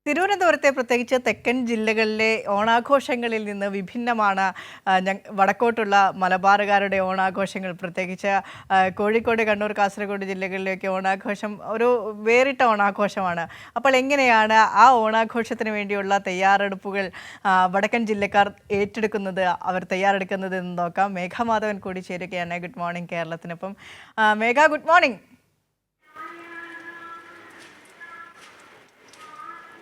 തിരുവനന്തപുരത്തെ പ്രത്യേകിച്ച് തെക്കൻ ജില്ലകളിലെ ഓണാഘോഷങ്ങളിൽ നിന്ന് വിഭിന്നമാണ് വടക്കോട്ടുള്ള മലബാറുകാരുടെ ഓണാഘോഷങ്ങൾ. പ്രത്യേകിച്ച് കോഴിക്കോട്, കണ്ണൂർ, കാസർഗോഡ് ജില്ലകളിലേക്ക് ഓണാഘോഷം ഒരു വേറിട്ട ഓണാഘോഷമാണ്. അപ്പോൾ എങ്ങനെയാണ് ആ ഓണാഘോഷത്തിന് വേണ്ടിയുള്ള തയ്യാറെടുപ്പുകൾ വടക്കൻ ജില്ലക്കാർ ഏറ്റെടുക്കുന്നത്, അവർ തയ്യാറെടുക്കുന്നത് എന്ന് നോക്കാം. മേഘമാധവൻ കൂടി ചേരുകയാണ്. ഗുഡ് മോർണിംഗ് കേരളത്തിനൊപ്പം. Megha, good morning.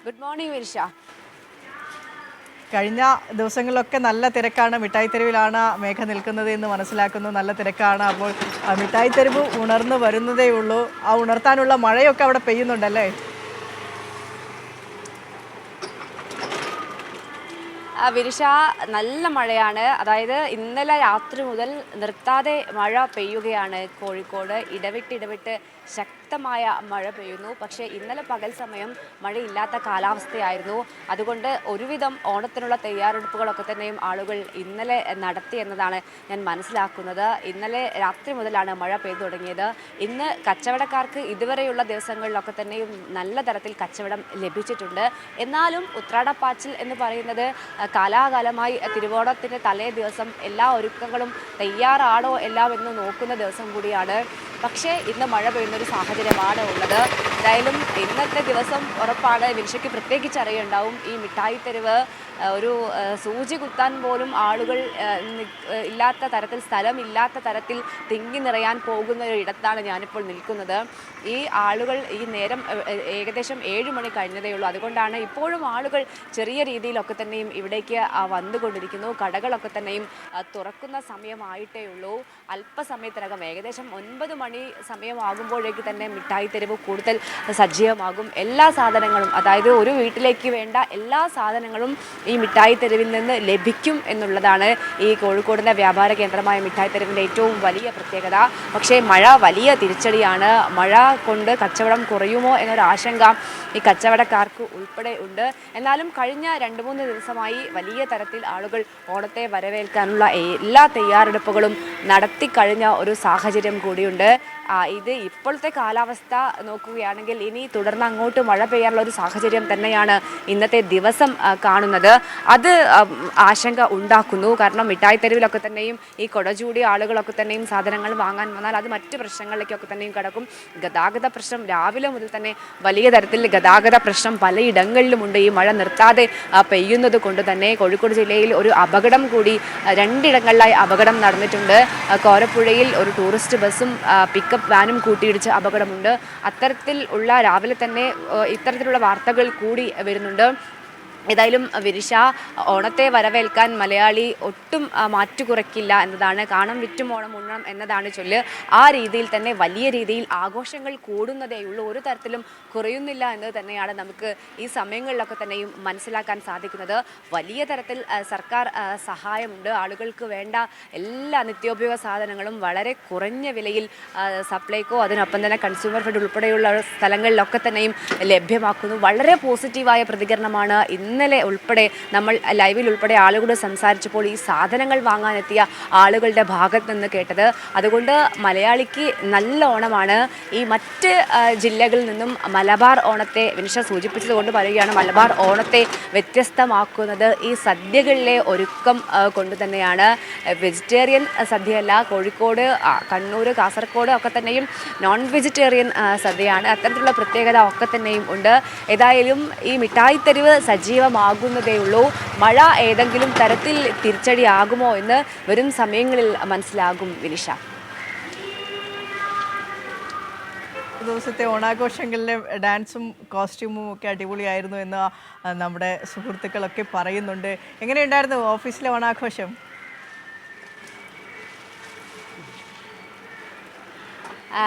Good morning Virisha. കഴിഞ്ഞ ദിവസങ്ങളിലൊക്കെ നല്ല തിരക്കാണ്. മിഠായി തെരുവിലാണ് മേഘ നിൽക്കുന്നത് എന്ന് മനസ്സിലാക്കുന്നു. നല്ല തിരക്കാണ്. അപ്പോൾ മിഠായി തെരുവ് ഉണർന്നു വരുന്നതേ ഉള്ളൂ. ആ ഉണർത്താനുള്ള മഴയൊക്കെ അവിടെ പെയ്യുന്നുണ്ടല്ലേ? വിരിഷ, നല്ല മഴയാണ്. അതായത് ഇന്നലെ രാത്രി മുതൽ നിർത്താതെ മഴ പെയ്യുകയാണ് കോഴിക്കോട്. ഇടവിട്ട് ശക്തമായ മഴ പെയ്യുന്നു. പക്ഷേ ഇന്നലെ പകൽ സമയം മഴയില്ലാത്ത കാലാവസ്ഥയായിരുന്നു. അതുകൊണ്ട് ഒരുവിധം ഓണത്തിനുള്ള തയ്യാറെടുപ്പുകളൊക്കെ തന്നെയും ആളുകൾ ഇന്നലെ നടത്തി എന്നതാണ് ഞാൻ മനസ്സിലാക്കുന്നത്. ഇന്നലെ രാത്രി മുതലാണ് മഴ പെയ്തു തുടങ്ങിയത്. ഇന്ന് കച്ചവടക്കാർക്ക് ഇതുവരെയുള്ള ദിവസങ്ങളിലൊക്കെ തന്നെയും നല്ല തരത്തിൽ കച്ചവടം ലഭിച്ചിട്ടുണ്ട്. എന്നാലും ഉത്രാടപ്പാച്ചിൽ എന്ന് പറയുന്നത് കാലാകാലമായി തിരുവോണത്തിൻ്റെ തലേ ദിവസം എല്ലാ ഒരുക്കങ്ങളും തയ്യാറാണോ എല്ലാം എന്ന് നോക്കുന്ന ദിവസം കൂടിയാണ്. പക്ഷേ ഇന്ന് മഴ പെയ്യുന്നൊരു സാഹചര്യമാണ് ഉള്ളത്. എന്തായാലും ഇന്നത്തെ ദിവസം ഉറപ്പാണ്. വിനിഷയ്ക്ക് പ്രത്യേകിച്ച് അറിയുണ്ടാവും, ഈ മിഠായി തെരുവ് ഒരു സൂചി കുത്താൻ പോലും ആളുകൾ ഇല്ലാത്ത തരത്തിൽ, സ്ഥലമില്ലാത്ത തരത്തിൽ തിങ്ങി നിറയാൻ പോകുന്ന ഒരു ഇടത്താണ് ഞാനിപ്പോൾ നിൽക്കുന്നത്. ഈ ആളുകൾ ഈ നേരം ഏകദേശം 7 മണി കഴിഞ്ഞതേ ഉള്ളൂ. അതുകൊണ്ടാണ് ഇപ്പോഴും ആളുകൾ ചെറിയ രീതിയിലൊക്കെ തന്നെയും ഇവിടേക്ക് വന്നുകൊണ്ടിരിക്കുന്നു. കടകളൊക്കെ തന്നെയും തുറക്കുന്ന സമയമായിട്ടേ ഉള്ളൂ. അല്പസമയത്തിനകം ഏകദേശം 9 മണി സമയമാകുമ്പോഴേക്ക് തന്നെ മിഠായി തെരുവ് കൂടുതൽ സജീവമാകും. എല്ലാ സാധനങ്ങളും, അതായത് ഒരു വീട്ടിലേക്ക് വേണ്ട എല്ലാ സാധനങ്ങളും ഈ മിഠായി തെരുവിൽ നിന്ന് ലഭിക്കും എന്നുള്ളതാണ് ഈ കോഴിക്കോടിൻ്റെ വ്യാപാര കേന്ദ്രമായ മിഠായി തെരുവിൻ്റെ ഏറ്റവും വലിയ പ്രത്യേകത. പക്ഷേ മഴ വലിയ തിരിച്ചടിയാണ്. മഴ കൊണ്ട് കച്ചവടം കുറയുമോ എന്നൊരു ആശങ്ക ഈ കച്ചവടക്കാർക്ക് ഉൾപ്പെടെ ഉണ്ട്. എന്നാലും കഴിഞ്ഞ 2-3 ദിവസമായി വലിയ തരത്തിൽ ആളുകൾ ഓണത്തെ വരവേൽക്കാനുള്ള എല്ലാ തയ്യാറെടുപ്പുകളും നടത്തിക്കഴിഞ്ഞ ഒരു സാഹചര്യം കൂടിയുണ്ട്. ഇത് ഇപ്പോഴത്തെ കാലാവസ്ഥ നോക്കുകയാണെങ്കിൽ ഇനി തുടർന്ന് അങ്ങോട്ട് മഴ പെയ്യാനുള്ള ഒരു സാഹചര്യം തന്നെയാണ് ഇന്നത്തെ ദിവസം കാണുന്നത്. അത് ആശങ്ക ഉണ്ടാക്കുന്നു. കാരണം മിഠായി തെരുവിലൊക്കെ തന്നെയും ഈ കൊടചൂടിയ ആളുകളൊക്കെ തന്നെയും സാധനങ്ങൾ വാങ്ങാൻ വന്നാൽ അത് മറ്റ് പ്രശ്നങ്ങളിലേക്കൊക്കെ തന്നെയും കടക്കും. ഗതാഗത പ്രശ്നം രാവിലെ മുതൽ തന്നെ വലിയ തരത്തിൽ ഗതാഗത പ്രശ്നം പലയിടങ്ങളിലുമുണ്ട്. ഈ മഴ നിർത്താതെ പെയ്യുന്നത് കൊണ്ട് തന്നെ കോഴിക്കോട് ജില്ലയിൽ ഒരു അപകടം കൂടി 2 ഇടങ്ങളിലായി അപകടം നടന്നിട്ടുണ്ട്. കോരപ്പുഴയിൽ ഒരു ടൂറിസ്റ്റ് ബസ്സും പിക്കപ്പ് വാനും കൂട്ടിയിടിച്ച് അപകടമുണ്ട്. അത്തരത്തിൽ ഉള്ള രാവിലെ തന്നെ ഇത്തരത്തിലുള്ള വാർത്തകൾ കൂടി വരുന്നുണ്ട്. ഏതായാലും വിരിഷ, ഓണത്തെ വരവേൽക്കാൻ മലയാളി ഒട്ടും മാറ്റുകുറയ്ക്കില്ല എന്നതാണ്. കാണം വിറ്റും ഓണം ഉണ്ണം എന്നതാണ് ചൊല്ല്. ആ രീതിയിൽ തന്നെ വലിയ രീതിയിൽ ആഘോഷങ്ങൾ കൂടുന്നതേയുള്ളൂ, ഒരു തരത്തിലും കുറയുന്നില്ല എന്ന് തന്നെയാണ് നമുക്ക് ഈ സമയങ്ങളിലൊക്കെ തന്നെയും മനസ്സിലാക്കാൻ സാധിക്കുന്നത്. വലിയ തരത്തിൽ സർക്കാർ സഹായമുണ്ട്. ആളുകൾക്ക് വേണ്ട എല്ലാ നിത്യോപയോഗ സാധനങ്ങളും വളരെ കുറഞ്ഞ വിലയിൽ സപ്ലൈകോ, അതിനൊപ്പം തന്നെ കൺസ്യൂമർ ഫെഡ് ഉൾപ്പെടെയുള്ള സ്ഥലങ്ങളിലൊക്കെ തന്നെയും ലഭ്യമാക്കുന്നു. വളരെ പോസിറ്റീവായ പ്രതികരണമാണ് ഇന്നലെ ഉൾപ്പെടെ നമ്മൾ ലൈവിൽ ഉൾപ്പെടെ ആളുകളോട് സംസാരിച്ചപ്പോൾ ഈ സാധനങ്ങൾ വാങ്ങാനെത്തിയ ആളുകളുടെ ഭാഗത്ത് നിന്ന് കേട്ടത്. അതുകൊണ്ട് മലയാളിക്ക് നല്ല ഓണമാണ്. ഈ മറ്റ് ജില്ലകളിൽ നിന്നും മലബാർ ഓണത്തെ വിനിഷ സൂചിപ്പിച്ചതുകൊണ്ട് പറയുകയാണ്, മലബാർ ഓണത്തെ വ്യത്യസ്തമാക്കുന്നത് ഈ സദ്യകളിലെ ഒരുക്കം കൊണ്ട് തന്നെയാണ്. വെജിറ്റേറിയൻ സദ്യയല്ല. കോഴിക്കോട്, കണ്ണൂർ, കാസർഗോഡ് ഒക്കെ തന്നെയും നോൺ വെജിറ്റേറിയൻ സദ്യയാണ്. അത്തരത്തിലുള്ള പ്രത്യേകത ഒക്കെ തന്നെയും ഉണ്ട്. ഏതായാലും ഈ മിഠായി തെരുവ് സജീവമാകുന്നതേയുള്ളൂ. മഴ ഏതെങ്കിലും തരത്തിൽ തിരിച്ചടിയാകുമോ എന്ന് വരും സമയങ്ങളിൽ മനസ്സിലാകും വിനിഷ. ദിവസത്തെ ഓണാഘോഷങ്ങളിലെ ഡാൻസും കോസ്റ്റ്യൂമും ഒക്കെ അടിപൊളിയായിരുന്നു എന്ന് നമ്മുടെ സുഹൃത്തുക്കളൊക്കെ പറയുന്നുണ്ട്. എങ്ങനെയുണ്ടായിരുന്നു ഓഫീസിലെ ഓണാഘോഷം?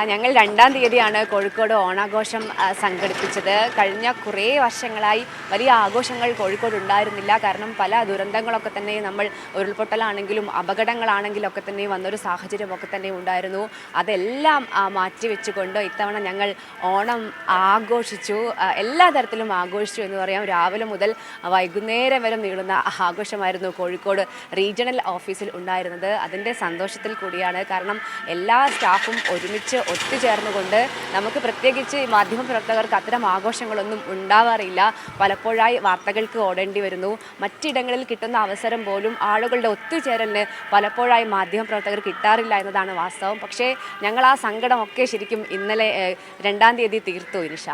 ഞങ്ങൾ 2-ാം തീയതിയാണ് കോഴിക്കോട് ഓണാഘോഷം സംഘടിപ്പിച്ചത്. കഴിഞ്ഞ കുറേ വർഷങ്ങളായി വലിയ ആഘോഷങ്ങൾ കോഴിക്കോട് ഉണ്ടായിരുന്നില്ല. കാരണം പല ദുരന്തങ്ങളൊക്കെ തന്നെ നമ്മൾ ഉരുൾപൊട്ടലാണെങ്കിലും അപകടങ്ങളാണെങ്കിലും ഒക്കെ തന്നെ വന്നൊരു സാഹചര്യമൊക്കെ തന്നെ ഉണ്ടായിരുന്നു. അതെല്ലാം മാറ്റിവെച്ചുകൊണ്ട് ഇത്തവണ ഞങ്ങൾ ഓണം ആഘോഷിച്ചു. എല്ലാ തരത്തിലും ആഘോഷിച്ചു എന്ന് പറയാം. രാവിലെ മുതൽ വൈകുന്നേരം വരെ നീളുന്ന ആഘോഷമായിരുന്നു കോഴിക്കോട് റീജിയണൽ ഓഫീസിൽ ഉണ്ടായിരുന്നത്. അതിൻ്റെ സന്തോഷത്തിൽ കൂടിയാണ്. കാരണം എല്ലാ സ്റ്റാഫും ഒരുമിച്ച് ഒരുമിച്ച് ഒത്തുചേർന്നുകൊണ്ട് നമുക്ക് പ്രത്യേകിച്ച് മാധ്യമപ്രവർത്തകർക്ക് അത്തരം ആഘോഷങ്ങളൊന്നും ഉണ്ടാവാറില്ല. പലപ്പോഴായി വാർത്തകൾക്ക് ഓടേണ്ടി വരുന്നു. മറ്റിടങ്ങളിൽ കിട്ടുന്ന അവസരം പോലും ആളുകളുടെ ഒത്തുചേരലിന് പലപ്പോഴായി മാധ്യമപ്രവർത്തകർ കിട്ടാറില്ല എന്നതാണ് വാസ്തവം. പക്ഷേ ഞങ്ങൾ ആ സങ്കടമൊക്കെ ശരിക്കും ഇന്നലെ 2-ാം തീയതി തീർത്തു വിനിഷ.